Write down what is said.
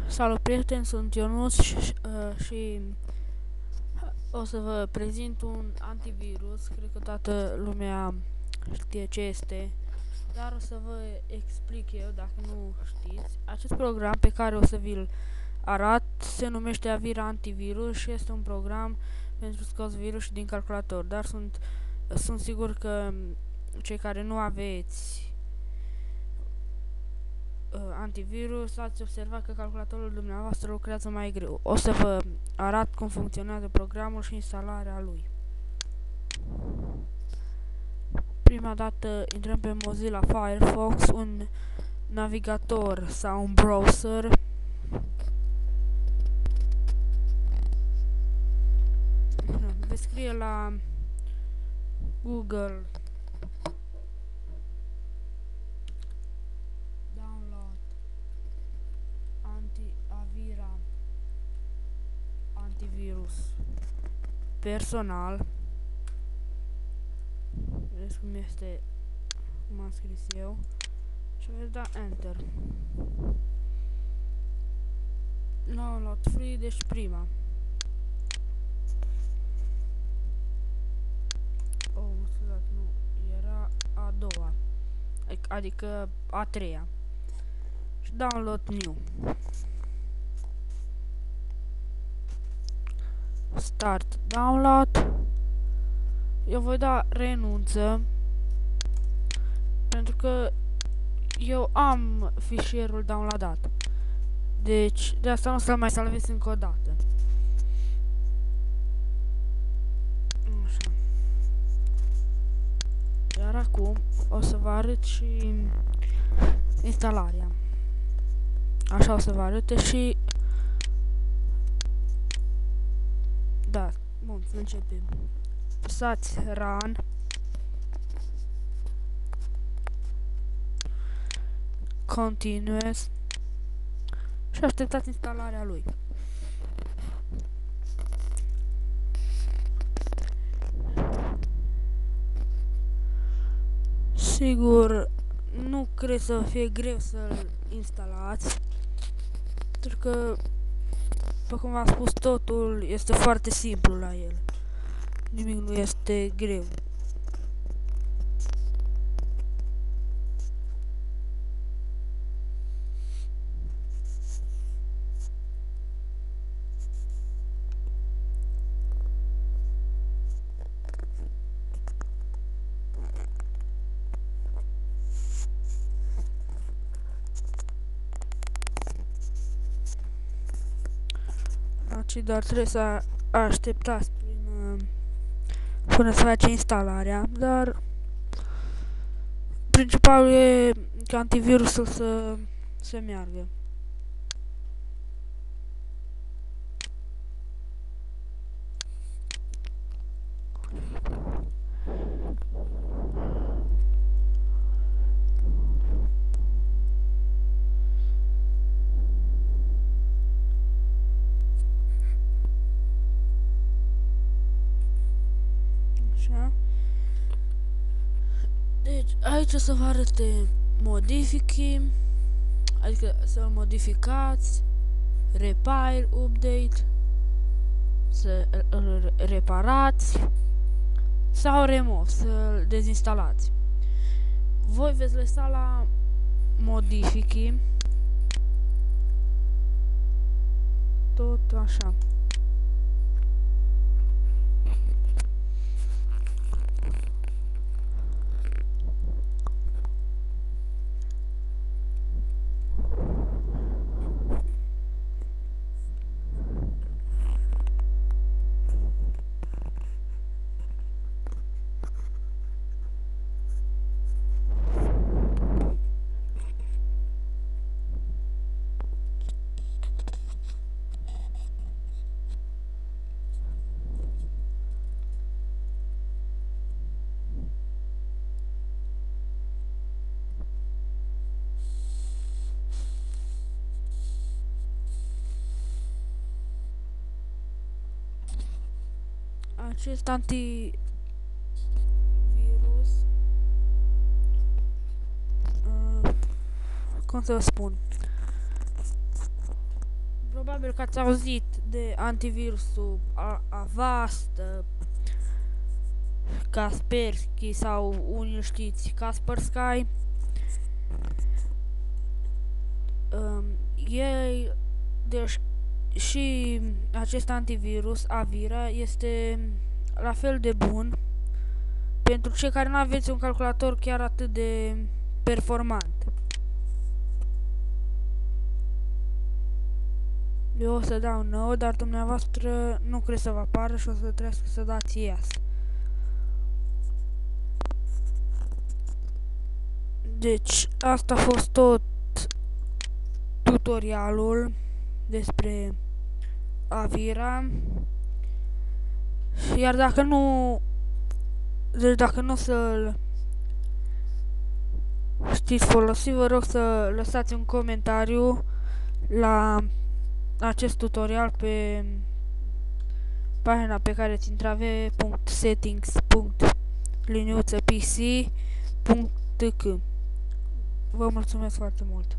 Salut prieteni, sunt Ionuț și o să vă prezint un antivirus. Cred că toată lumea știe ce este, dar o să vă explic eu dacă nu știți. Acest program pe care o să vi-l arăt se numește Avira Antivirus și este un program pentru scos virus din calculator, dar sunt sigur că cei care nu aveți antivirus, ați observat că calculatorul dumneavoastră lucrează mai greu. O să vă arăt cum funcționează programul și instalarea lui. Prima dată intrăm pe Mozilla Firefox, un navigator sau un browser. Veți scrie la Google download Avira antivirus personal. Vedeți cum este, cum am scris eu, și veți da Enter. Download free, deci prima. Oh, mă scuzați, nu, era a doua, adică a treia. Și download new. Start download. Eu voi da renunță, pentru că eu am fișierul downloadat. Deci, de asta nu o să-l mai salvez încă o dată. Așa. Iar acum o să vă arăt și instalarea. Așa o să vă arăte și... Da, bun, să începem. Apăsați Run. Continuous. Și așteptați instalarea lui. Sigur, nu cred să fie greu să-l instalați, pentru că, după cum v-am spus, totul este foarte simplu la el. Nimic nu este greu. Ci doar trebuie să așteptați până să face instalarea, dar principalul e ca antivirusul să meargă. Așa. Deci, aici o să vă arăte modifici, adică să-l modificați, repair, update, să îl reparați sau remove, să-l dezinstalați. Voi veți lăsa la modifici, tot așa. Acest antivirus cum să vă spun, Probabil că ați auzit de antivirusul Avast, Kaspersky sau unii îl știți, Kaspersky. El, deci, și acest antivirus, Avira, este la fel de bun pentru cei care nu aveți un calculator chiar atât de performant. Eu o să dau 9, dar dumneavoastră nu cred să vă apară și o să trebuiască să dați yes. Deci, asta a fost tot tutorialul despre Avira. Iar dacă nu o să-l știți folosi, vă rog să lăsați un comentariu la acest tutorial pe pagina pe care ți intra www.settings.liniuțapc.tk. Vă mulțumesc foarte mult!